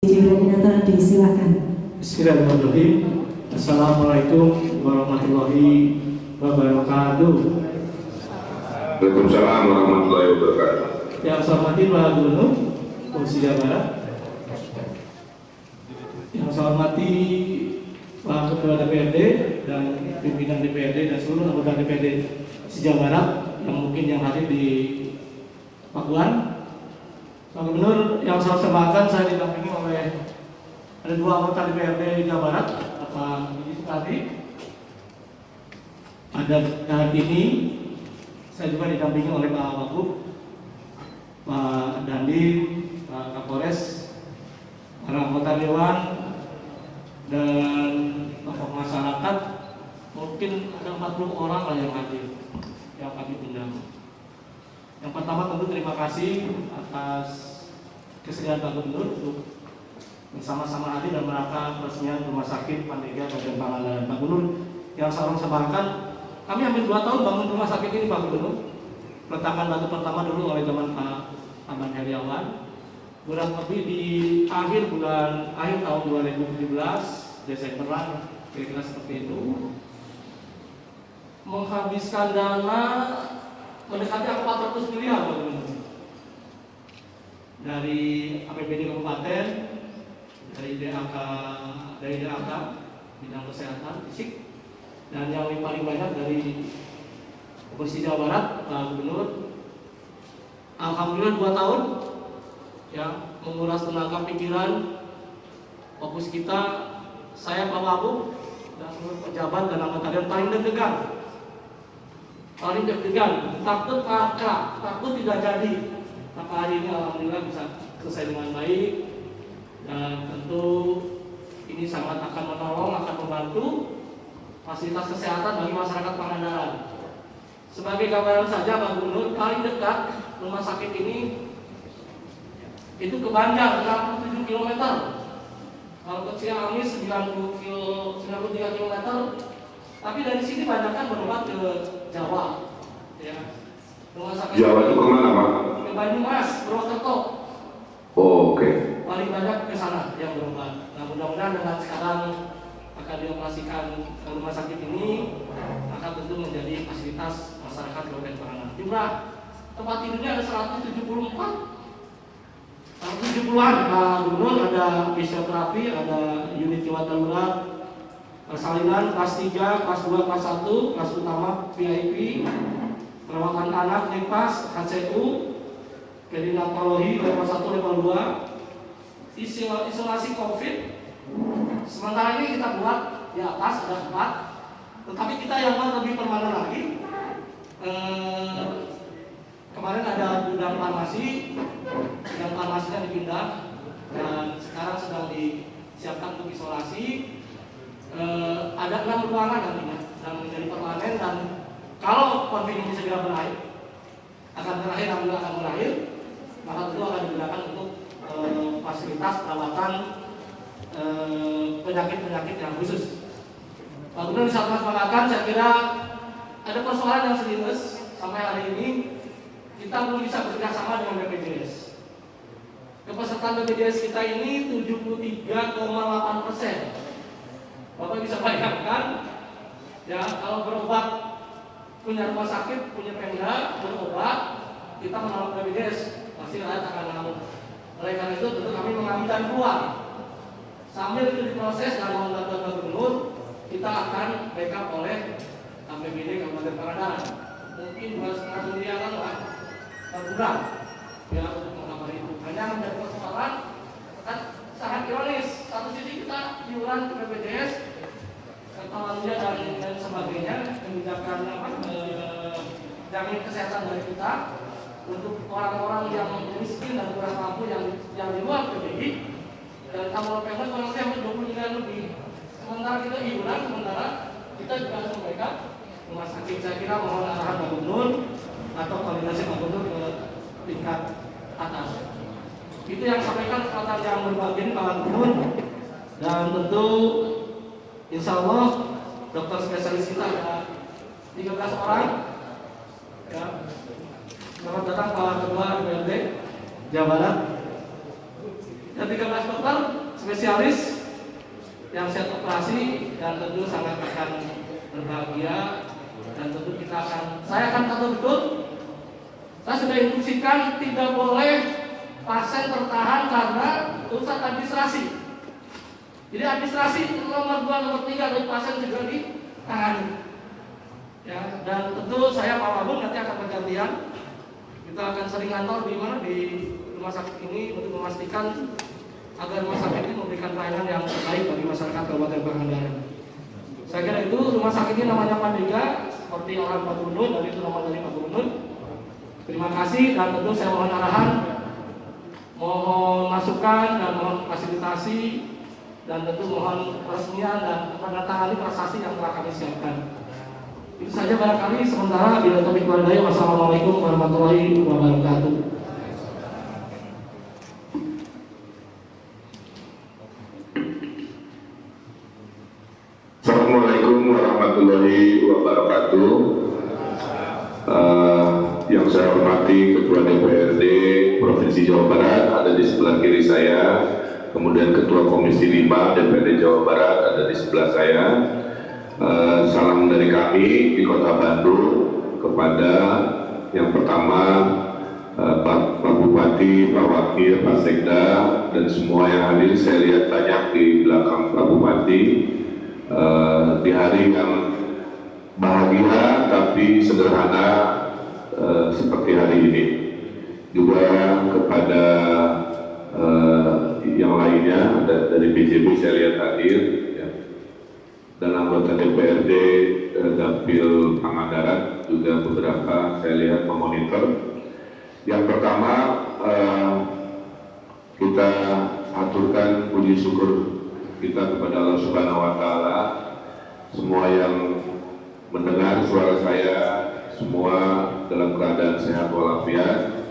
Koordinator disilakan. Bismillahirrahmanirrahim. Assalamualaikum warahmatullahi wabarakatuh. Waalaikumsalam warahmatullahi wabarakatuh. Yang saya hormati Pak Gubernur Provinsi Jawa Barat, yang saya hormati Pak Ketua DPRD dan pimpinan DPRD dan seluruh anggota DPRD Jawa Barat yang hadir di Pakuan. Pak Gubernur, yang saya hormati, saya didampingi oleh ada dua anggota DPRD Jawa Barat, Pak Yudi Sukadi. Ada saat ini saya juga didampingi oleh Pak Wagub, Pak Dandi, Pak Kapolres, para anggota Dewan, dan tokoh masyarakat. Mungkin ada 40 orang lah yang hadir, yang kami undang. Yang pertama tentu terima kasih atas kesediaan Pak Gubernur untuk bersama-sama hadir dan merangka peresmian Rumah Sakit Pandega Badan Pangandaran. Pak Gubernur, yang saya sampaikan, kami hampir 2 tahun bangun rumah sakit ini, Pak Gubernur. Peletakan batu pertama dulu oleh zaman Pak Aman Heriawan. Kurang lebih di akhir tahun 2017, Desemberan, kira-kira seperti itu. Menghabiskan dana mendekati 400 miliar, Pak Gubernur. Dari APBD Kabupaten, dari DAK bidang kesehatan fisik, dan yang paling banyak dari Provinsi Jawa Barat, Pak Gubernur. Alhamdulillah 2 tahun ya, menguras tenaga pikiran, fokus kita, saya Pak Wagub dan seluruh pejabat dan anggota Dewan paling deg-degan, takut kakak, takut tidak jadi. Tapi hari ini alhamdulillah bisa selesai dengan baik, dan tentu ini sangat akan menolong, akan membantu fasilitas kesehatan bagi masyarakat Pangandaran. Sebagai gambaran saja, Pak Gubernur, paling dekat rumah sakit ini itu ke Banjar 67 km. Kalau ke Ciamis 93 km. Tapi dari sini banyak kan berobat ke Jawa. Ya. Rumah sakit Jawa itu kemana, Pak? Ke Banyumas, Purwokerto. Oh, oke. Paling banyak ke sana yang berobat. Nah, mudah-mudahan dengan sekarang akan dioperasikan rumah sakit ini akan tentu menjadi fasilitas masyarakat Kabupaten Pangandaran. Jumlah tempat tidurnya ada 174. 170-an, Pak Gubernur, ada fisioterapi, ada unit jiwa darurat, persalinan kelas 3, kelas 2, kelas 1, kelas utama VIP, perawatan anak, NEPAS, HCU, perinatologi level 1, level 2, isolasi COVID. Sementara ini kita buat di atas ada 4, tetapi kita yang lebih permanen lagi. Kemarin ada gudang farmasinya dipindah dan sekarang sedang disiapkan untuk isolasi. Ada 6 ruangan nantinya dan menjadi permanen, dan kalau COVID ini segera berakhir, maka tentu akan digunakan untuk fasilitas perawatan penyakit-penyakit yang khusus. Pak Gubernur, saat masyarakat, saya kira ada persoalan yang serius sampai hari ini kita belum bisa bekerja sama dengan BPJS. Kepesertaan BPJS kita ini 73,8%. Bapak bisa bayangkan, ya, kalau berobat punya rumah sakit, punya Pemda, berobat, kita menolak BPJS, pasti rakyat akan mengamuk. Oleh karena itu tentu kami mengambil peluang. Sambil itu diproses dan membantu Pak Gubernur, kita akan backup oleh APBD Kabupaten Pangandaran. Mungkin 2,5 miliaran lah per bulan, ya, untuk mengcover itu. Hanya menjadi persoalan kan sangat ironis. Satu sisi kita iuran ke BPJS, ketentuannya dan sebagainya, kebijakan jamin kesehatan dari kita untuk orang-orang yang miskin dan kurang mampu yang di luar PBI. Dan kalau Pemda kalau saya 20 miliar lebih, sementara kita iuran, sementara kita juga harus membackup rumah sakit. Saya kira mohon arahan Pak Gubernur atau koordinasi Pak Gubernur ke tingkat atas. Itu yang sampaikan kesempatan yang berbagi Pak Gubernur, dan tentu insya Allah dokter spesialis kita ada 13 orang. Ya. Selamat datang Pak Ketua DPRD Jawa Barat. Dan 13 dokter spesialis yang siap operasi, dan tentu sangat akan berbahagia, dan tentu saya akan atur betul. Saya sudah instruksikan tidak boleh pasien tertahan karena urusan administrasi. Jadi administrasi nomor 2, nomor 3 dari pasien juga ditangani. Ya, dan tentu saya Pak Wagub nanti akan bergantian. Kita akan sering ngantor di mana di rumah sakit ini untuk memastikan agar rumah sakit ini memberikan pelayanan yang baik bagi masyarakat Kabupaten Pangandaran. Saya kira itu rumah sakit ini namanya Pandega, seperti orang Pak Gubernur, dan itu nama dari Pak Gubernur. Terima kasih, dan tentu saya mohon arahan, mohon masukan, dan mohon fasilitasi, dan tentu mohon peresmian dan penandatangani prasasti yang telah kami siapkan. Itu saja barangkali sementara. Bila taufiq wal hidayah. Wassalamualaikum warahmatullahi wabarakatuh. Assalamualaikum warahmatullahi wabarakatuh. Yang saya hormati Ketua DPRD Provinsi Jawa Barat ada di sebelah kiri saya, kemudian Ketua Komisi 5 DPRD Jawa Barat ada di sebelah saya. Salam dari kami di Kota Bandung kepada yang pertama Pak Bupati, Pak Wakil, Pak Sekda, dan semua yang hadir. Saya lihat banyak di belakang Pak Bupati. Di hari yang bahagia tapi sederhana seperti hari ini. Juga kepada yang lainnya dari BJB saya lihat hadir, ya. Dan anggota DPRD Dapil Pangandaran juga beberapa saya lihat memonitor. Yang pertama kita aturkan puji syukur kita kepada Allah Subhanahu wa Ta'ala. Semua yang mendengar suara saya, semua dalam keadaan sehat walafiat.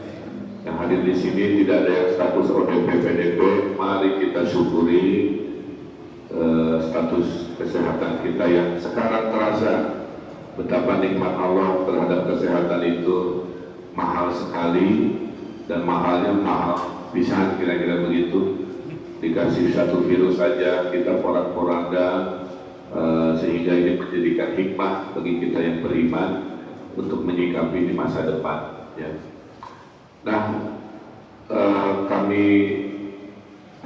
Yang hadir di sini tidak ada yang status ODP PDP. Mari kita syukuri status kesehatan kita yang sekarang terasa betapa nikmat Allah terhadap kesehatan itu mahal sekali, dan mahalnya mahal pisan, kira-kira begitu. Dikasih satu virus saja kita porak-poranda, sehingga ini menjadikan hikmah bagi kita yang beriman untuk menyikapi di masa depan, ya. Nah, kami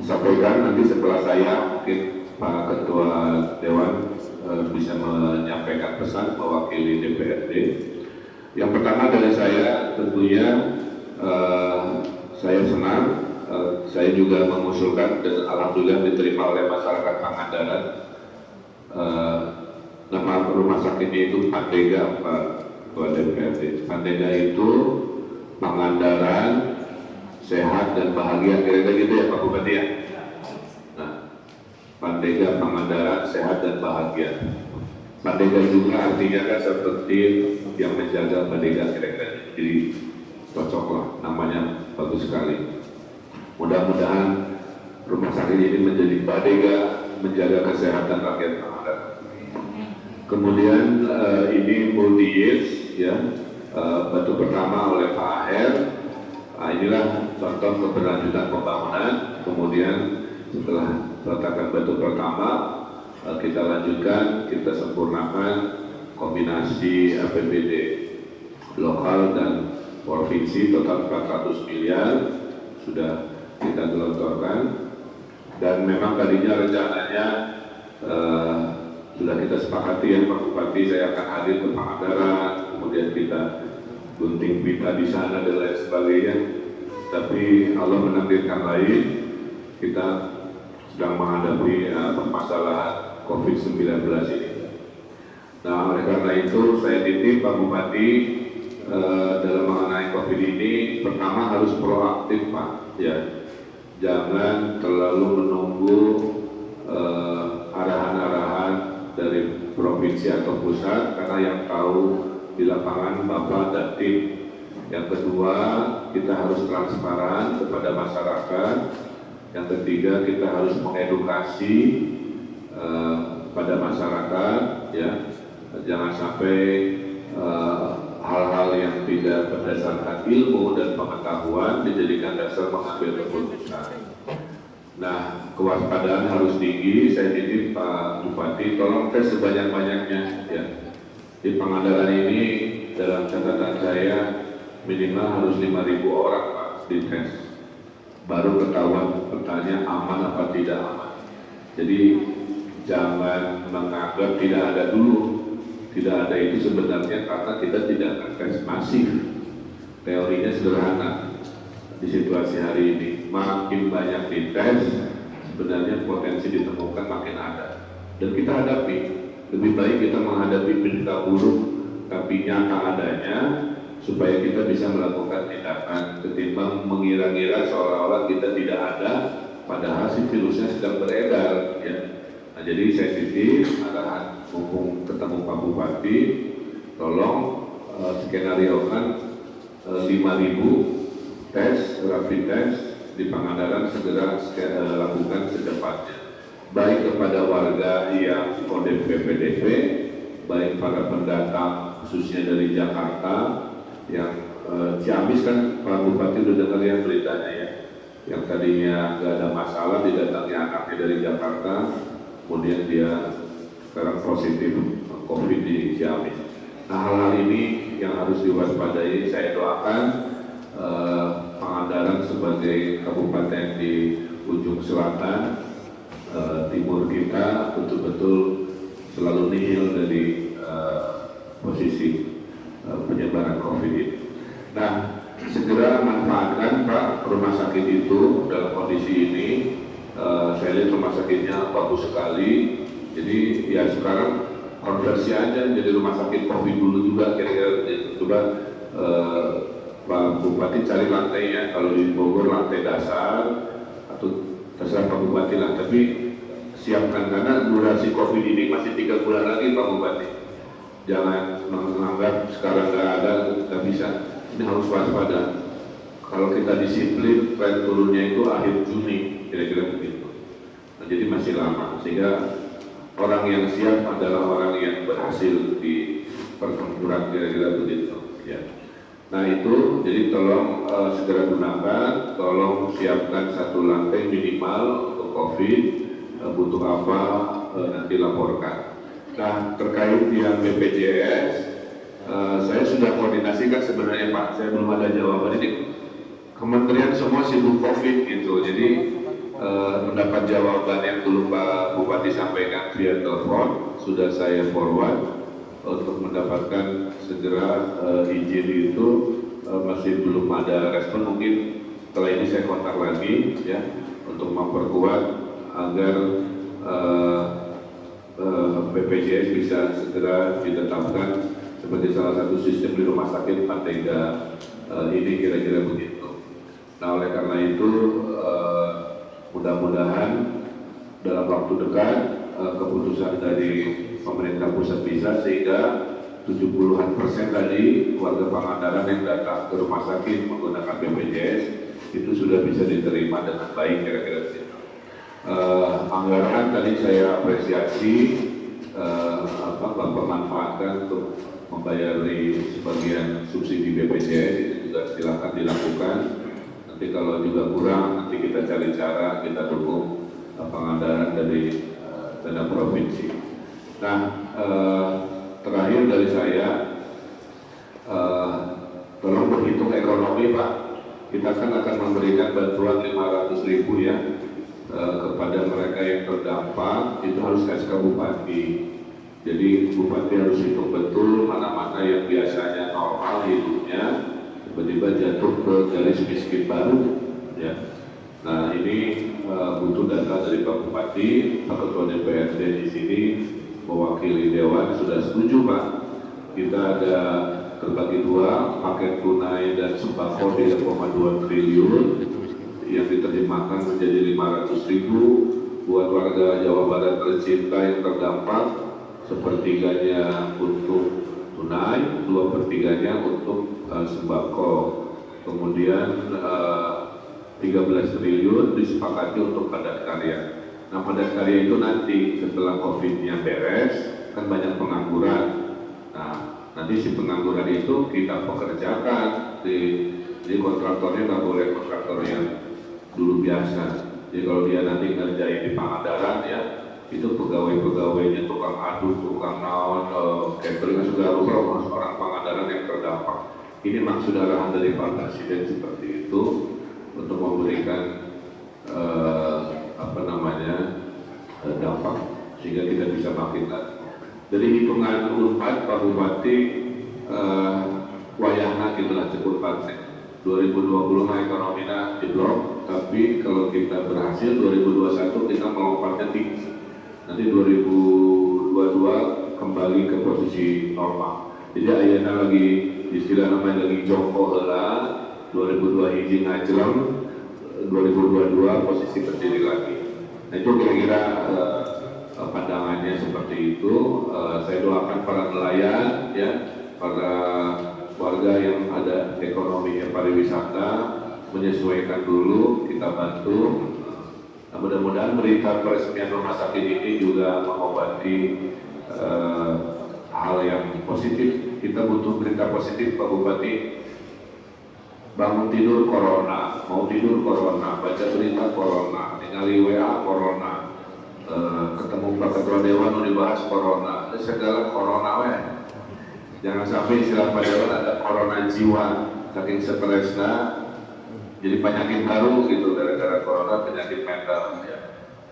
sampaikan nanti setelah saya, mungkin Pak Ketua Dewan bisa menyampaikan pesan mewakili DPRD. Yang pertama dari saya, tentunya saya senang, saya juga mengusulkan dan alhamdulillah diterima oleh masyarakat Pangandaran. Nama rumah sakit itu Pandega, Pak Ketua DPRD. Pandega itu Pangandaran sehat dan bahagia, kira-kira gitu ya Pak Bupati ya. Nah, Pandega Pangandaran sehat dan bahagia. Pandega juga artinya kan seperti yang menjaga Pandega, kira-kira. Jadi cocok lah, namanya bagus sekali. Mudah-mudahan rumah sakit ini menjadi Pandega, menjaga kesehatan rakyat Pangandaran. Kemudian ini multi years, ya. Batu pertama oleh Pak Aher. Nah, inilah contoh keberlanjutan pembangunan. Kemudian setelah peletakan batu pertama, kita lanjutkan, kita sempurnakan kombinasi APBD lokal dan provinsi total 400 miliar sudah kita gelontorkan. Dan memang tadinya rencananya sudah kita sepakati ya Pak Bupati, saya akan hadir ke Pangandaran, kemudian kita gunting pita di sana dan lain sebagainya. Tapi Allah menakdirkan lain, kita sedang menghadapi permasalahan COVID-19 ini. Nah, oleh karena itu saya titip Pak Bupati dalam mengenai COVID ini, pertama harus proaktif Pak, ya. Jangan terlalu menunggu arahan-arahan dari provinsi atau pusat, karena yang tahu di lapangan Bapak dan tim. Yang kedua, kita harus transparan kepada masyarakat. Yang ketiga, kita harus mengedukasi pada masyarakat, ya. Jangan sampai hal-hal yang tidak berdasarkan ilmu dan pengetahuan dijadikan dasar mengambil keputusan. Nah, kewaspadaan harus tinggi. Saya titip Pak Bupati, tolong tes sebanyak-banyaknya ya. Di Pangandaran ini dalam catatan saya minimal harus 5.000 orang Pak dites. Baru ketahuan petanya aman apa tidak aman. Jadi jangan menganggap tidak ada dulu. Tidak ada itu sebenarnya karena kita tidak akan tes masif. Teorinya sederhana. Di situasi hari ini makin banyak dites, sebenarnya potensi ditemukan makin ada. Dan kita hadapi. Lebih baik kita menghadapi berita buruk tapi nyata adanya, supaya kita bisa melakukan tindakan ketimbang mengira-ngira seolah-olah kita tidak ada padahal si virusnya sedang beredar ya. Nah, jadi saya titip arahan mumpung ketemu Pak Bupati, tolong skenariokan 5.000 tes, rapid test di Pangandaran segera lakukan secepatnya, baik kepada warga yang kode PPDP, baik para pendatang khususnya dari Jakarta yang Ciamis kan Pak Bupati udah dengar ya beritanya ya, yang tadinya nggak ada masalah didatangi anaknya dari Jakarta, kemudian dia sekarang positif COVID di Ciamis. Nah, hal-hal ini yang harus diwaspadai. Saya doakan Pangandaran sebagai kabupaten di ujung selatan timur kita betul-betul selalu nihil dari posisi penyebaran COVID ini. Nah, segera manfaatkan Pak rumah sakit itu dalam kondisi ini. Saya lihat rumah sakitnya bagus sekali. Jadi ya sekarang konversi aja jadi rumah sakit COVID dulu juga kira-kira. Coba Pak Bupati cari lantainya, kalau di Bogor lantai dasar atau terserah Pak Bupati lah, tapi siapkan karena durasi COVID ini masih 3 bulan lagi Pak Bupati. Jangan menganggap sekarang nggak bisa. Ini harus waspada. Kalau kita disiplin, tren turunnya itu akhir Juni, kira-kira begitu. Nah, jadi masih lama, sehingga orang yang siap adalah orang yang berhasil di pertempuran, kira-kira begitu. Ya. Nah itu, jadi tolong segera gunakan, tolong siapkan 1 lantai minimal untuk COVID, butuh apa nanti laporkan. Nah terkait yang BPJS, saya sudah koordinasikan sebenarnya Pak, saya belum ada jawaban ini. Kementerian semua sibuk COVID gitu, jadi mendapat jawaban yang dulu Pak Bupati sampaikan via telepon, sudah saya forward. Untuk mendapatkan segera izin itu masih belum ada respon, mungkin setelah ini saya kontak lagi ya untuk memperkuat agar BPJS bisa segera ditetapkan sebagai salah satu sistem di rumah sakit Pantega ini, kira-kira begitu. Nah oleh karena itu mudah-mudahan dalam waktu dekat keputusan dari pemerintah pusat bisa, sehingga 70% tadi warga Pangandaran yang datang ke rumah sakit menggunakan BPJS itu sudah bisa diterima dengan baik, kira-kira begitu. Anggaran tadi saya apresiasi Bapak manfaatkan untuk membayari sebagian subsidi BPJS, itu juga silakan dilakukan. Nanti kalau juga kurang, nanti kita cari cara, kita dukung Pangandaran dari dana provinsi. Nah, terakhir dari saya, tolong berhitung ekonomi Pak. Kita kan akan memberikan bantuan 500.000 ya kepada mereka yang terdampak, itu harus SK Bupati. Jadi Bupati harus hitung betul mana-mana yang biasanya normal hidupnya, tiba-tiba jatuh ke garis miskin baru ya. Nah ini butuh data dari Pak Bupati, Pak Ketua DPRD di sini mewakili Dewan sudah setuju Pak. Kita ada terbagi 2 paket tunai dan sembako 3,2 triliun yang diterjemahkan menjadi 500.000 buat warga Jawa Barat tercinta yang terdampak, sepertiganya untuk tunai, 2/3-nya untuk sembako. Kemudian 13 triliun disepakati untuk padat karya. Nah padat karya itu nanti setelah COVID-nya beres, kan banyak pengangguran. Nah nanti si pengangguran itu kita pekerjakan, di kontraktornya nggak boleh kontraktor yang dulu biasa. Jadi kalau dia nanti ngerjain di Pangandaran ya, itu pegawai-pegawainya tukang aduk, tukang naon, catering segala rupa orang Pangandaran yang terdampak. Ini memang sudah arahan dari Pak Presiden seperti itu untuk memberikan dampak sehingga kita bisa makin lagi. Dari hitungan Unpad Pak Bupati wayahna gitulah cukup partai. 2020 ekonominya jeblok, tapi kalau kita berhasil 2021 kita melompatnya tinggi. Nanti 2022 kembali ke posisi normal. Jadi ayeuna lagi istilah namanya lagi jongkok heula, 2002 hiji ngajlem, 2022 posisi berdiri lagi. Nah itu kira-kira pandangannya seperti itu. Saya doakan para nelayan, ya, para warga yang ada ekonominya pariwisata menyesuaikan dulu, kita bantu. Nah, mudah-mudahan berita peresmian rumah sakit ini juga mengobati hal yang positif. Kita butuh berita positif, Pak Bupati. Bangun tidur corona, mau tidur corona, baca berita corona, ningali WA corona, ketemu Pak Ketua Dewan mau dibahas corona, segala corona weh. Jangan sampai istilah Pak Dewan ada corona jiwa, saking stresnya jadi penyakit baru gitu gara-gara corona, penyakit mental ya.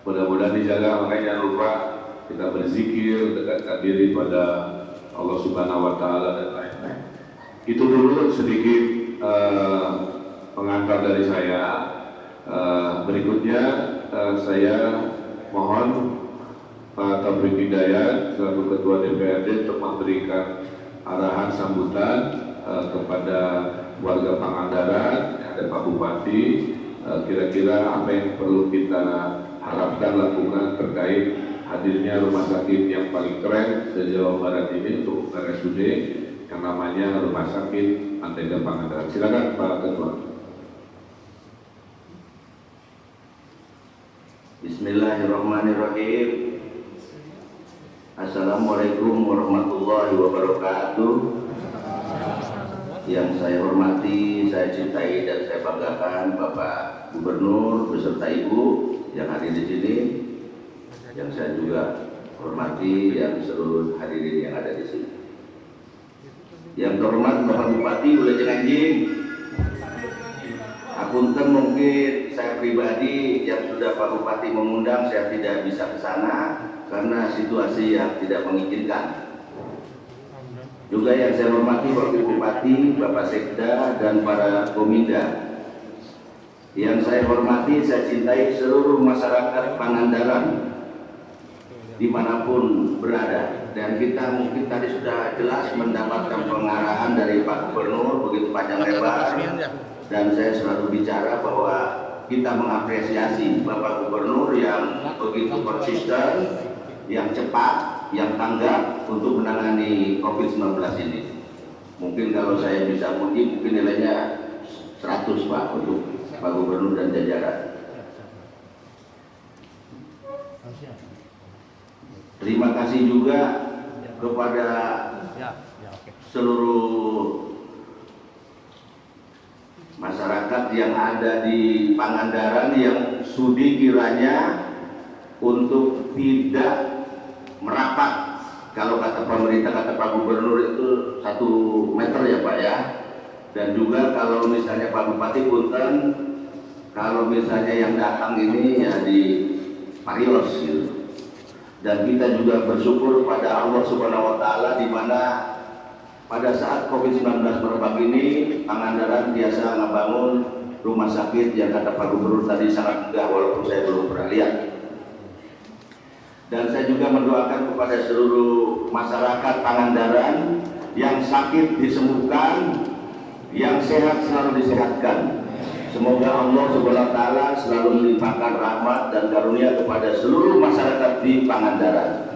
Mudah-mudahan dijaga, makanya jangan lupa kita berzikir, dekatkan diri pada Allah Subhanahu wa Ta'ala dan lain-lain. Itu dulu sedikit pengantar dari saya. Berikutnya saya mohon Pak Taufik Hidayat selaku Ketua DPRD untuk memberikan arahan sambutan kepada warga Pangandaran, ada Pak Bupati, kira-kira apa yang perlu kita harapkan lakukan terkait hadirnya rumah sakit yang paling keren se-Jawa Barat ini untuk RSUD yang namanya Rumah Sakit Mantega Pangandaran. Silakan Pak Ketua. Bismillahirrahmanirrahim. Assalamualaikum warahmatullahi wabarakatuh. Yang saya hormati, saya cintai dan saya banggakan Bapak Gubernur beserta Ibu yang hadir di sini. Yang saya juga hormati yang seluruh hadirin yang ada di sini. Yang terhormat Bapak Bupati Wilujeng Anjing. Apunten mungkin saya pribadi yang sudah Pak Bupati mengundang, saya tidak bisa ke sana karena situasi yang tidak mengizinkan. Juga yang saya hormati Wakil Bupati, Bapak Sekda dan para Kominda. Yang saya hormati, saya cintai seluruh masyarakat Pangandaran dimanapun berada, dan kita mungkin tadi sudah jelas mendapatkan pengarahan dari Pak Gubernur begitu panjang lebar, dan saya selalu bicara bahwa kita mengapresiasi Bapak Gubernur yang begitu konsisten, yang cepat, yang tanggap untuk menangani COVID-19 ini. Mungkin kalau saya bisa puji, mungkin nilainya 100 Pak untuk Pak Gubernur dan jajaran. Terima kasih juga kepada seluruh masyarakat yang ada di Pangandaran yang sudi kiranya untuk tidak merapat. Kalau kata pemerintah, kata Pak Gubernur itu 1 meter ya Pak ya. Dan juga kalau misalnya Pak Bupati punten, kalau misalnya yang datang ini ya di Parios gitu. Dan kita juga bersyukur pada Allah Subhanahu wa Ta'ala, di mana pada saat COVID-19 merebak ini Pangandaran biasa ngebangun rumah sakit yang kata Pak Gubernur tadi sangat megah, walaupun saya belum pernah lihat. Dan saya juga mendoakan kepada seluruh masyarakat Pangandaran yang sakit disembuhkan, yang sehat selalu disehatkan. Semoga Allah Subhanahu wa Ta'ala selalu melimpahkan rahmat dan karunia kepada seluruh masyarakat di Pangandaran.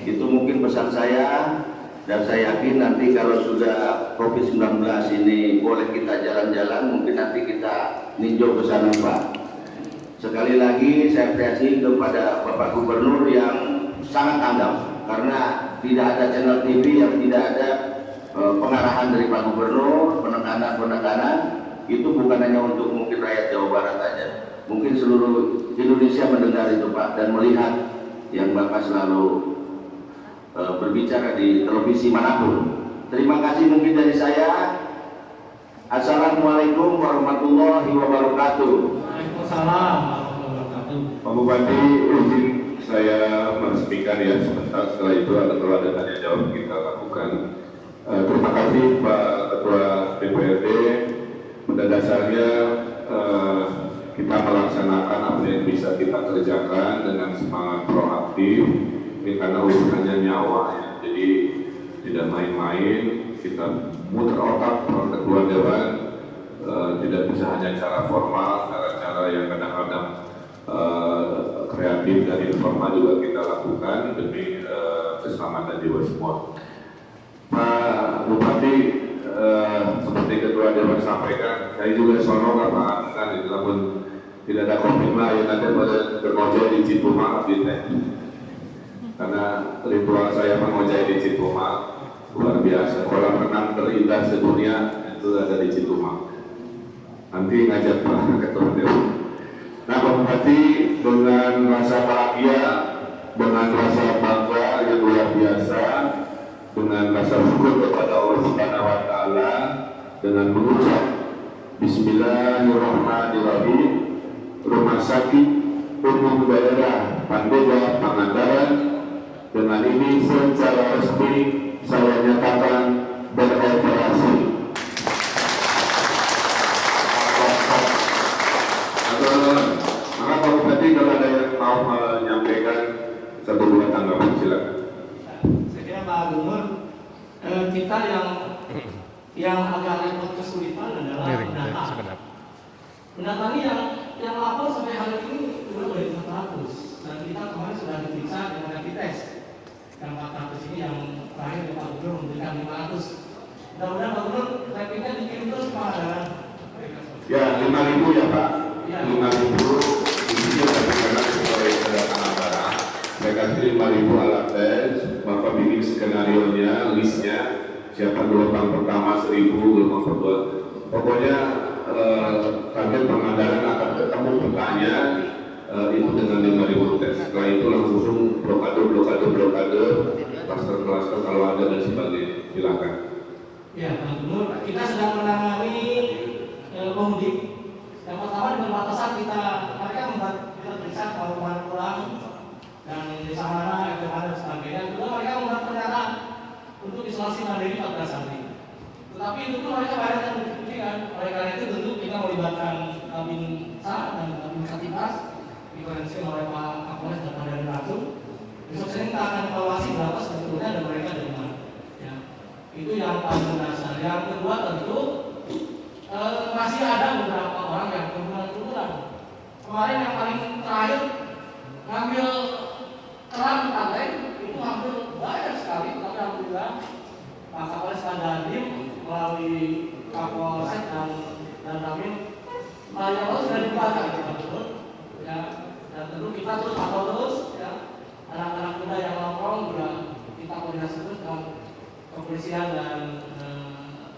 Itu mungkin pesan saya, dan saya yakin nanti kalau sudah COVID-19 ini boleh kita jalan-jalan, mungkin nanti kita ninjau ke sana Pak. Sekali lagi saya apresiasi kepada Bapak Gubernur yang sangat tanggap, karena tidak ada channel TV yang tidak ada pengarahan dari Pak Gubernur, penekanan itu bukan hanya untuk mungkin rakyat Jawa Barat saja, mungkin seluruh Indonesia mendengar itu Pak dan melihat yang Bapak selalu berbicara di televisi manapun. Terima kasih mungkin dari saya. Assalamualaikum warahmatullahi wabarakatuh. Waalaikumsalam warahmatullahi wabarakatuh. Pak Bupati, izin saya meresmikan ya sebentar, setelah itu ada tanya jawab kita lakukan. Terima kasih Pak Ketua DPRD. Pada dasarnya kita melaksanakan apa yang bisa kita kerjakan dengan semangat proaktif. Ini karena urusannya nyawa ya, jadi tidak main-main. Kita muter otak Pak Ketua Dewan, tidak bisa hanya cara formal, cara-cara yang kadang-kadang kreatif dan informal juga kita lakukan demi keselamatan jiwa semua. Pak Bupati, seperti Ketua Dewan sampaikan, saya juga sonong kan itu, namun tidak ada COVID lah yang nanti pada bermojai di Cipumak gitu ya. Karena ritual saya mengojai di Cipumak luar biasa, kolam renang terindah sedunia itu ada di Cipumak. Nanti ngajak Pak Ketua Dewan. Nah Pak Bupati, dengan rasa bahagia, dengan rasa bangga yang luar biasa, dengan rasa syukur kepada Allah Subhanahu wa Ta'ala, dengan mengucap Bismillahirrahmanirrahim, Rumah Sakit Umum Daerah Pandega Pangandaran dengan ini secara resmi saya nyatakan beroperasi. Maka Pak Bupati, kalau ada yang mau menyampaikan satu dua tanggapan silakan. Saya kira Pak Gubernur, kita yang agak repot kesulitan adalah pendataan. Pendataan ini yang lapor sampai hari ini sudah dari 400 dan kita kemarin sudah diperiksa dengan rapid test. Yang 400 ini yang terakhir Pak Gubernur memberikan 500. Mudah-mudahan Pak Gubernur rapidnya dikirim terus ke Pangandaran. Ya, 5.000 ya Pak. Ya. 5.000 isinya karena sebagai kedatangan barang. Saya kasih 5.000 alat tes. Bapak bikin skenario nya, listnya. Siapa gelombang pertama 1.000, gelombang kedua. Pokoknya target Pangandaran akan ketemu petanya itu dengan 5.000 tes. Setelah itu langsung blokade, klaster kalau ada dan sebagainya. Silakan. Ya, Pak Gubernur, kita sedang menangani pemudik. Yang pertama di perbatasan mereka membuat kita periksa kalau mau pulang dan desa mana, itu mana dan sebagainya. Kedua mereka membuat pernyataan untuk isolasi mandiri 14 hari. Tetapi itu pun mereka banyak yang dibuktikan. Oleh karena itu tentu kita melibatkan Kabin SA dan Kabin Katipas dikoordinasi oleh Pak Kapolres dan Pak Dari langsung. Besok Senin kita akan evaluasi berapa sebetulnya dan mereka dari mana. Ya. Itu yang paling mendasar. Yang kedua tentu masih ada beberapa orang yang kerumunan. Kemarin yang paling terakhir ngambil keran pantai itu hampir banyak sekali, tapi alhamdulillah Pak Kapolres Pak Dandim melalui Kapolsek dan Ramil melalui sudah dibakar ya, dan tentu kita terus pantau terus ya, anak-anak muda yang nongkrong juga kita koordinasi terus dengan kepolisian dan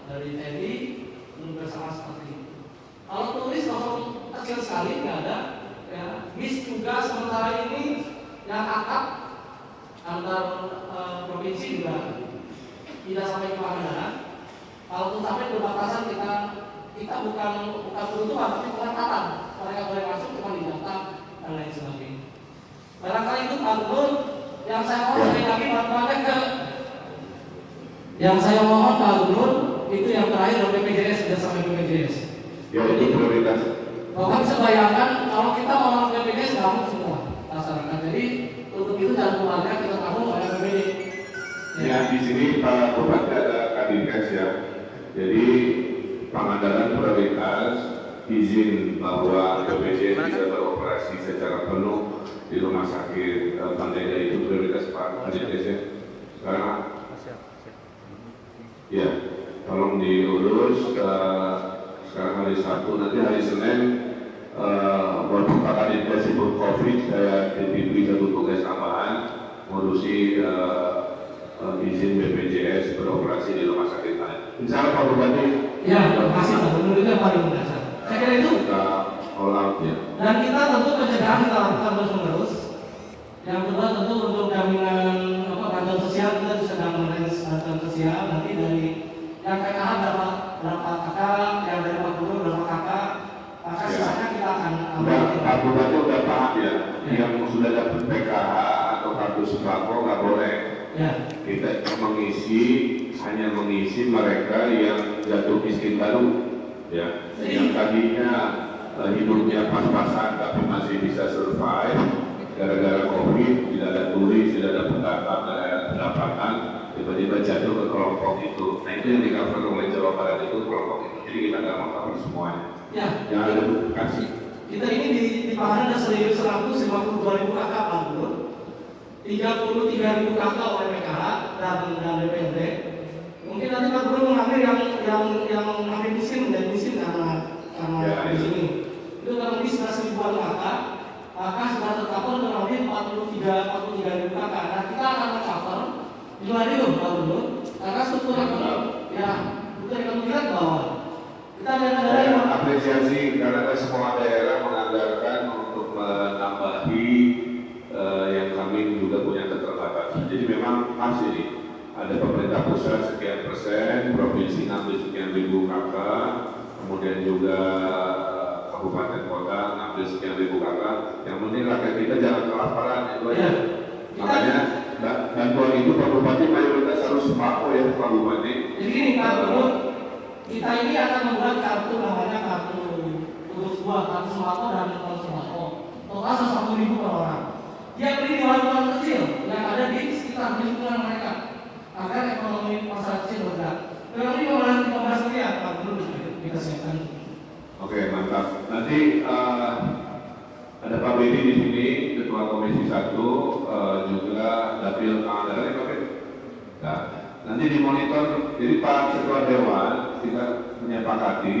dari TNI untuk bersama seperti ini. Kalau turis kosong kecil sekali nggak ada ya. Bis juga sementara ini yang akap antar provinsi juga tidak sampai ke Pangandaran. Kalau sampai perbatasan kita bukan penutupan tapi pengetatan. Mereka boleh masuk cuma di data dan lain sebagainya. Barangkali itu Pak Gubernur yang saya mohon sekali lagi bantuannya ke yang saya mohon Pak Gubernur itu yang terakhir dari BPJS sudah sampai BPJS. Ya itu prioritas. Bapak bisa bayangkan kalau kita mau BPJS nggak semua masyarakat. Jadi untuk itu jangan keluarga kita tahu oleh BPJS. Ya di sini Pak Bupati ada Kadinkes ya. Jadi Pangandaran prioritas, izin bahwa BPJS bisa beroperasi secara penuh di rumah sakit Pandega itu prioritas Pak Kadinkes ya. Ya, tolong diurus. Sekarang hari Sabtu, nanti hari Senin waktu Pak Kadinkes sibuk COVID, saya diberi satu tugas tambahan ngurusi izin BPJS beroperasi di rumah sakit lain. Insya Allah Pak Bupati. Ya, terima kasih Pak Gubernur, itu yang paling mendasar. Saya kira itu. Kita all out ya. Dan kita tentu pencegahan kita lakukan terus-menerus. Yang kedua tentu untuk jaminan bantuan sosial kita sedang memanage bantuan sosial nanti dari yang PKH berapa kakak, yang dari 40 berapa kakak, maka sisanya kita akan ambil. Pak Bupati udah paham ya, yang sudah dapat PKH atau kartu sembako nggak boleh. Ya. Kita hanya mengisi mereka yang jatuh miskin baru, ya. Yang tadinya hidupnya pas-pasan tapi masih bisa survive gara-gara COVID, tidak ada turis, tidak ada pendapatan, tiba-tiba jatuh ke kelompok itu. Nah itu yang di-cover oleh Jawa Barat itu kelompok itu. Jadi kita nggak mau cover semuanya. Ya. Yang ada kasih. Kita ini di Pangandaran ada 1.152.000 kakak Pak Gubernur, 33.000 kakak oleh PKH dan DPRD. Mungkin nanti Pak Gubernur mengambil yang hampir miskin menjadi miskin karena di sini. Itu kurang lebih 11 ribuan kakak. Maka sudah tercover kurang lebih 43.000 kakak. Nah kita akan mencover jumlah itu Pak Gubernur. Karena struktur ya struktur ekonomi kita ke bawah. Kita Saya apresiasi karena semua daerah menganggarkan untuk menambahi yang kami juga punya keterbatasan. Jadi memang pas ini ada pemerintah pusat sekian persen, provinsi ngambil sekian ribu kakak, kemudian juga kabupaten kota ngambil sekian ribu kakak. Yang penting rakyat kita jangan kelaparan itu aja. Makanya bantuan itu Pak Bupati mayoritas harus sembako ya Pak Bupati. Jadi gini Pak Gubernur, kita ini akan membuat kartu namanya kartu tulis buah, kartu sembako dan non sembako. Total 1.000 per orang. Dia beli di warung kecil yang ada di sekitar lingkungan mereka agar ekonomi masyarakat kecil bergerak. Memang ini 15 miliar Pak Gubernur kita siapkan. Oke, mantap. Nanti ada Pak Bedi di sini, Ketua Komisi 1, juga Dapil Pangandaran ya Pak Bedi. Nah, nanti dimonitor. Jadi Pak Ketua Dewan kita menyepakati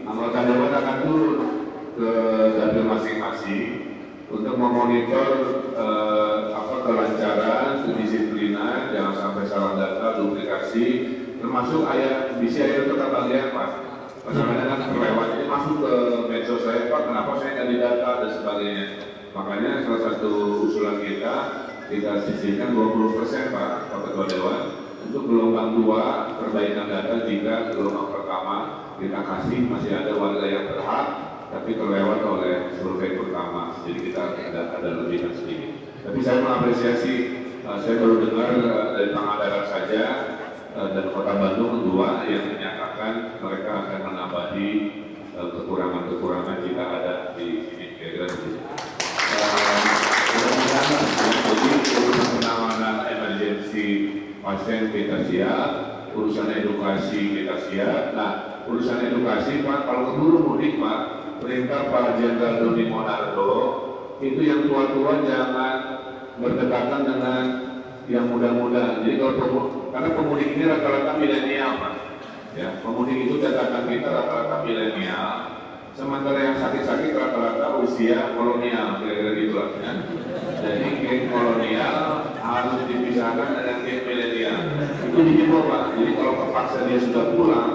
anggota Dewan akan turun ke dapil masing-masing untuk memonitor kelancaran, kedisiplinan, jangan sampai salah data, duplikasi, termasuk bisi air tetap bagian Pak. Kadang-kadang kan terlewat, ini masuk ke medsos saya, Pak, kenapa saya nggak didata dan sebagainya. Makanya salah satu usulan kita sisihkan 20% Pak Ketua Dewan untuk gelombang 2 perbaikan data jika gelombang pertama kita kasih masih ada warga yang berhak tapi terlewat oleh survei pertama. Jadi kita ada lebihan sedikit. Tapi saya mengapresiasi, saya baru dengar dari Pangandaran saja dan Kota Bandung kedua yang menyatakan mereka akan menambahi kekurangan-kekurangan jika ada di sini. Kira-kira begitu. Jadi urusan penanganan emergensi pasien kita siap, urusan edukasi kita siap. Nah, urusan edukasi Pak, kalau keburu mudik Pak, perintah Pak Jenderal Doni Monardo itu yang tua-tua jangan berdekatan dengan yang muda-muda. Jadi kalau karena pemudik ini rata-rata milenial Pak, ya pemudik itu catatan kita rata-rata milenial. Sementara yang sakit-sakit rata-rata usia kolonial, kira-kira gitu lah ya. Jadi geng kolonial harus dipisahkan dengan geng milenial. Itu dihimbau Pak. Jadi kalau terpaksa dia sudah pulang,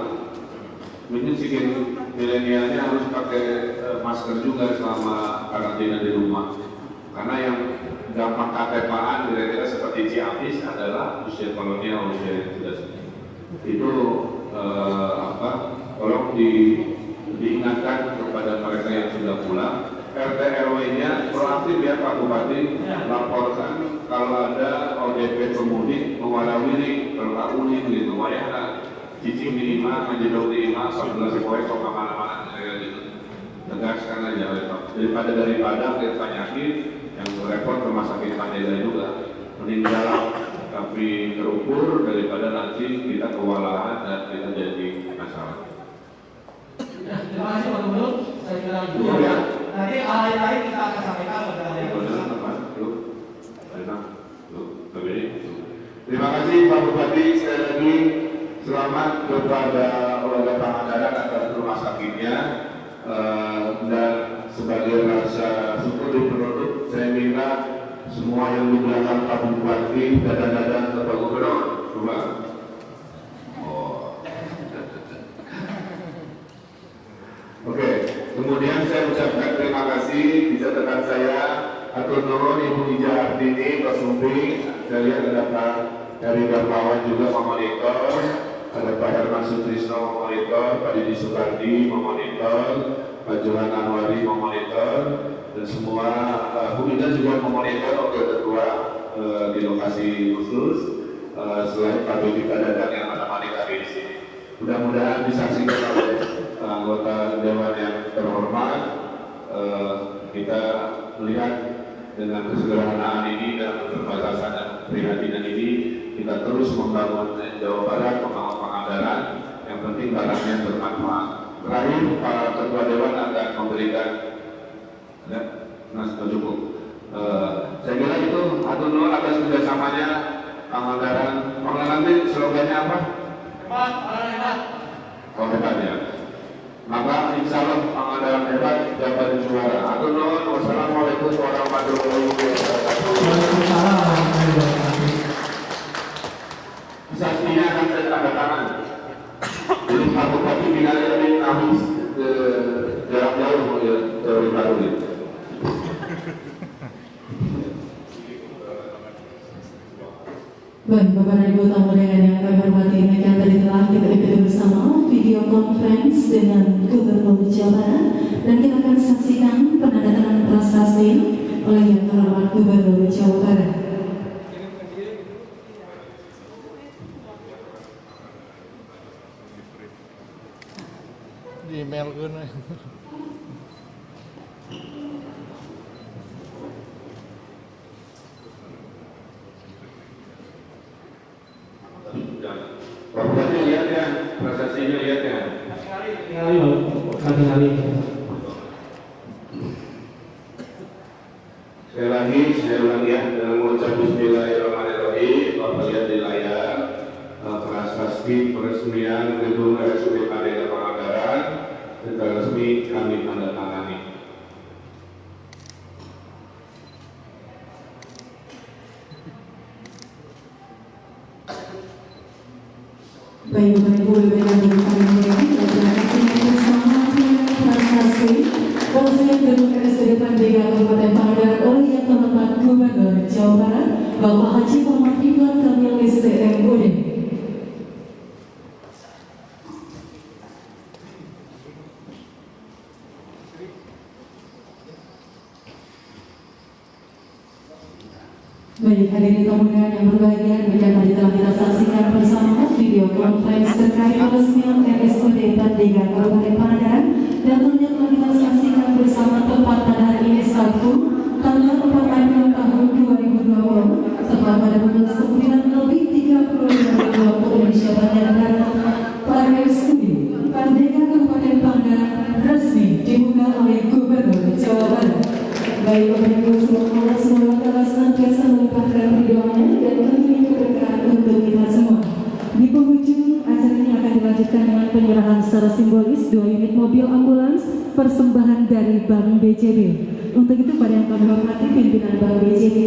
mungkin si geng milenialnya harus pakai masker juga selama karantina di rumah. Karena yang gampang KTP-an kira-kira seperti Ciamis adalah usia kolonial, usia yang sudah segini. Itu tolong diingatkan kepada mereka yang sudah pulang. RT RW-nya proaktif ya Pak Bupati, laporkan kalau ada ODP pemudik mewarawiri terlalu gitu, wayah cicing di imah, menjedok di imah, 14 poin kok kemana-mana gitu. Tegaskan aja daripada kita penyakit yang repot ke rumah sakit Pandega juga meninggal tapi terukur daripada nanti kita kewalahan dan kita jadi masalah. Ya, terima kasih Pak Gubernur. Saya kira itu ya. Nanti lain-lain kita akan sampaikan pada hari Terima kasih Pak Bupati, sekali lagi selamat kepada warga Pangandaran atas rumah sakitnya dan sebagai rasa syukur di produk saya minta semua yang di belakang Pak Bupati dadah-dadah ke Pak Gubernur. Coba. Oke. Kemudian saya ucapkan terima kasih di catatan saya atur nuhun Ibu Ija Ardini Kosumpi. Saya lihat ada Pak Heri Darmawan juga memonitor, ada Pak Herman Sutrisno memonitor, Pak Didi Sukardi memonitor, Pak Johan Anwari memonitor, dan semua Bu Ida juga memonitor wakil ketua di lokasi khusus, selain Pak Dodi Dadang yang menemani kami di sini. Mudah-mudahan disaksikan oleh anggota Dewan yang terhormat. Kita melihat dengan kesederhanaan ini dan keterbatasan dan keprihatinan ini, kita terus membangun Jawa Barat, membangun Pangandaran, yang penting barangnya bermanfaat. Terakhir, Pak Ketua Dewan akan memberikan cukup. Saya kira itu atur nuhun atas kerjasamanya Pangandaran. Pangandaran nanti slogannya apa? Hebat, orang hebat. Oh, hebat ya. Maka insya Allah Pangandaran hebat, Jabar juara. Atur nuhun. Wassalamualaikum warahmatullahi wabarakatuh. Saksinya akan saya tanda tangan. Jadi Pak Bupati Binaya ini habis ke jarak jauh ya, dari baru ini. Baik, Bapak dan Ibu tamu undangan yang kami hormati, mereka tadi telah kita ikuti bersama video conference dengan Gubernur Jawa Barat, dan kita akan saksikan penandatanganan prasasti oleh Yang Terhormat Gubernur Jawa Barat. Di email gue nih. Prasasti lihat ya, prasestinya lihat ya. Kali. Sekali lagi, saya ulangi ya, dengan mengucap Bismillahirrahmanirrahim. Bapak lihat di layar prasasti peresmian gedung RSUD Pandega Pangandaran secara resmi kami tanda tangani. Baik, Bapak Ibu yang kami saksikan bersama prasasti peresmian gedung RSUD Pandega Kabupaten Pangandaran oleh Yang Terhormat Gubernur Jawa Barat, Bapak Haji Muhammad Ridwan Kamil STMUD. Baik, hadirin tamu undangan yang berbahagia, mereka tadi telah kita saksikan bersama video conference terkait peresmian RSUD Pandega Kabupaten Pangandaran, dan tentunya telah kita saksikan bersama tepat pada hari ini Sabtu, tanggal 4 April tahun 2020, tepat pada pukul 9:30 waktu Indonesia bagian Barat, RSUD Pandega Kabupaten Pangandaran resmi dibuka oleh Gubernur Jawa Barat. Baik, Bapak Ibu, semoga Allah senantiasa melimpahkan ridhonya dan tentunya keberkahan untuk kita semua. Di penghujung acara ini akan dilanjutkan dengan penyerahan secara simbolis 2 unit mobil ambulans persembahan dari Bank BJB. Untuk itu, pada yang kami hormati pimpinan Bank BJB,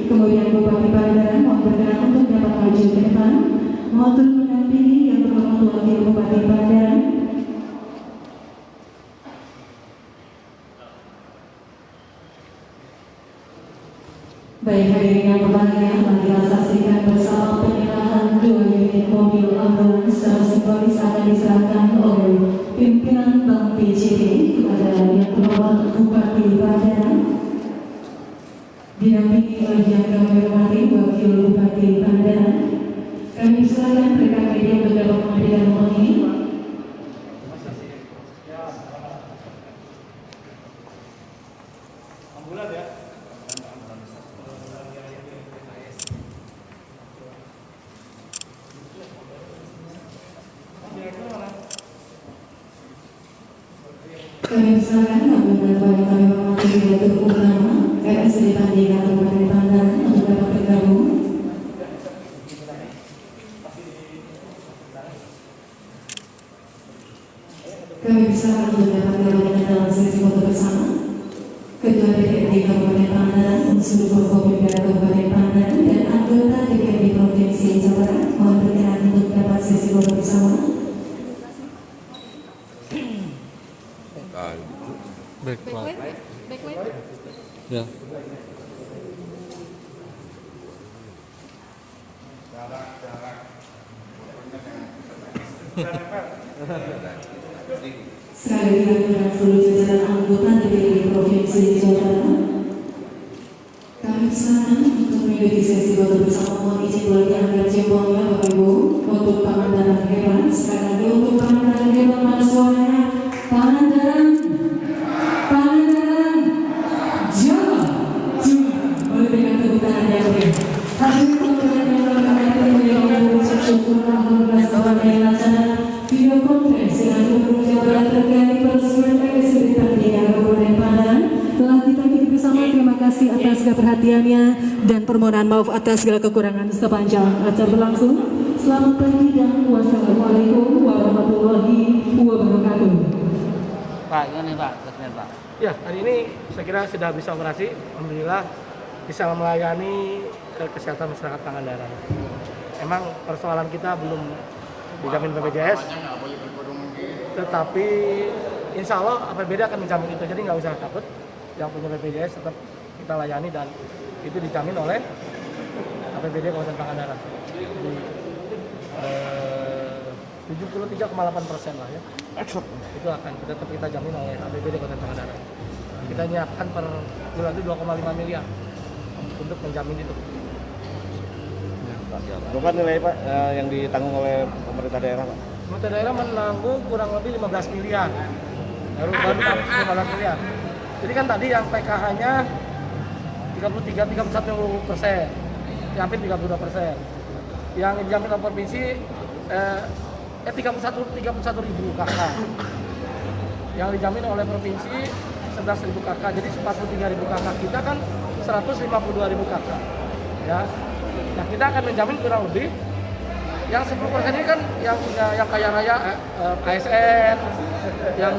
kemudian Bupati Pangandaran mohon berkenan untuk dapat maju ke depan. Mohon turut mendampingi yang terhormat Wakil Bupati Pangandaran. Baik, hadirin yang berbahagia, mari kita saksikan bersama penyerahan 2 unit mobil ambulans secara simbolis akan diserahkan oleh pimpinan Bank BJB kepada Yang Terhormat Bupati Pangandaran, didampingi oleh yang kami hormati Wakil Bupati Pangandaran. Kami silakan rekan media untuk dapat memberikan momen ini. Ambulan ya. Kami silakan apabila pada kami hormati Direktur Utama RSUD Pandega Kabupaten Pangandaran untuk dapat bergabung. Kami silakan untuk dapat bergabung dalam sesi foto bersama. Ketua DPRD Kabupaten Pangandaran, unsur Forkopimda Kabupaten Pangandaran, dan anggota DPRD Provinsi Jawa Barat mohon berkenan untuk dapat sesi foto bersama. Kali. Sekali lagi kepada seluruh jajaran anggota DPRD Provinsi Jawa Barat, kami silakan untuk mengikuti sesi foto bersama. Mohon izin boleh diangkat jempolnya Bapak Ibu untuk Pangandaran hebat. Sekali lagi untuk Pangandaran hebat, mana suaranya? Pangandaran, Pangandaran, Jawa. Boleh berikan tepuk tangan yang meriah. Hadirin penonton yang kami mengucap syukur alhamdulillah sebagai laksana video konferensi yang Gubernur Jawa Barat terkait peresmian PSBB Partai Kabupaten Padang telah kita ikuti bersama. Terima kasih atas segala perhatiannya dan permohonan maaf atas segala kekurangan sepanjang acara berlangsung. Selamat pagi dan wassalamualaikum warahmatullahi wabarakatuh. Pak, gimana Pak? Resmen Pak. Ya, hari ini saya kira sudah bisa operasi. Alhamdulillah bisa melayani kesehatan masyarakat Pangandaran. Emang persoalan kita belum dijamin BPJS, tetapi insya Allah APBD akan menjamin itu. Jadi nggak usah takut, yang punya BPJS tetap kita layani dan itu dijamin oleh APBD Kabupaten Pangandaran. Jadi 73,8% lah ya. Itu akan tetap kita jamin oleh APBD Kabupaten Pangandaran. Kita nyiapkan per bulan itu 2,5 miliar untuk menjamin itu. Berapa nilai Pak yang ditanggung oleh pemerintah daerah Pak? Pemerintah daerah menanggung kurang lebih 15 miliar. Baru 15 miliar. Jadi kan tadi yang PKH-nya 31% ya, hampir 32%. Yang dijamin oleh provinsi 31 ribu KK. Yang dijamin oleh provinsi 11.000 KK. Jadi 43 ribu KK kita kan 152 ribu KK. Ya. Nah, kita akan menjamin kurang lebih yang 10% ini kan yang kaya raya ASN, yang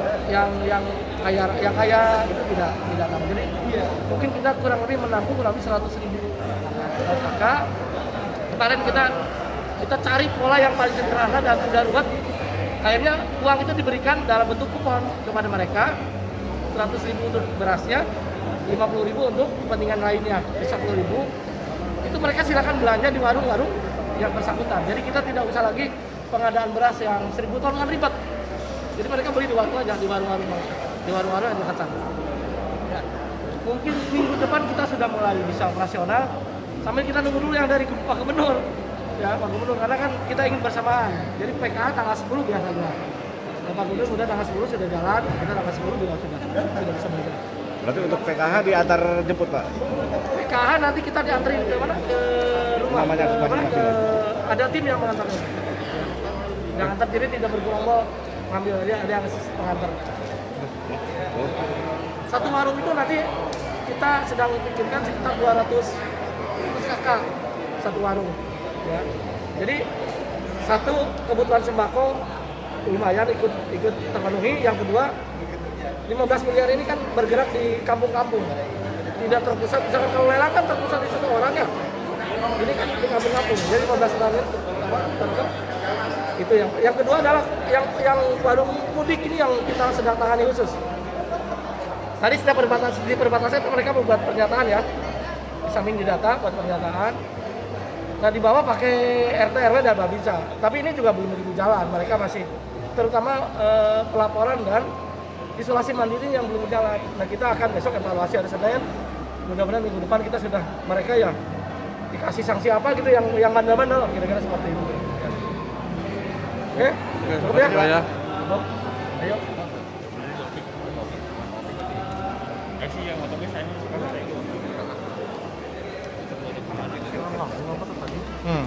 kaya itu tidak tahu. Jadi mungkin kita kurang lebih menanggung kurang lebih 100.000 KK. Kemarin kita cari pola yang paling sederhana dan mudah buat. Akhirnya uang itu diberikan dalam bentuk kupon kepada mereka, 100.000 untuk berasnya, 50.000 untuk kepentingan lainnya, 10.000. Itu mereka silakan belanja di warung-warung yang bersangkutan. Jadi kita tidak usah lagi pengadaan beras yang 1.000 ton kan ribet. Jadi mereka beli di warung aja, di warung-warung yang dekat sana. Ya. Mungkin minggu depan kita sudah mulai bisa operasional. Sambil kita nunggu dulu yang dari Pak Gubernur. Ya, Pak Gubernur, karena kan kita ingin bersamaan. Jadi PKH tanggal 10 biasanya. Dan Pak Gubernur sudah tanggal 10 sudah jalan, kita tanggal 10 juga sudah bisa berjalan. Berarti untuk PKH diantar jemput Pak? PKH nanti kita diantarin ke mana? Ke rumah. Namanya Ada tim yang mengantarnya. Yang antar, jadi tidak bergerombol ngambil, ada yang pengantar. Satu warung itu nanti kita sedang pikirkan sekitar 200 KK satu warung. Ya. Jadi satu, kebutuhan sembako lumayan ikut terpenuhi. Yang kedua, 15 miliar ini kan bergerak di kampung-kampung, tidak terpusat. Misalkan kalau lelang kan terpusat di satu orang ya, ini kan di kampung-kampung. Jadi 15 miliar terkep. Itu yang kedua adalah yang warung mudik ini yang kita sedang tangani khusus. Tadi setiap perbatasan itu mereka membuat pernyataan ya, di samping di data buat pernyataan. Nah, di bawah pakai RT RW dan Babinsa. Tapi ini juga belum begitu jalan. Mereka masih terutama pelaporan dan isolasi mandiri yang belum jalan. Nah, kita akan besok evaluasi hari Senin. Mudah-mudahan minggu depan kita sudah mereka ya dikasih sanksi apa gitu yang bandel-bandel kira-kira seperti itu. Oke? Cukup ya? Ya. Ayo. Hmm.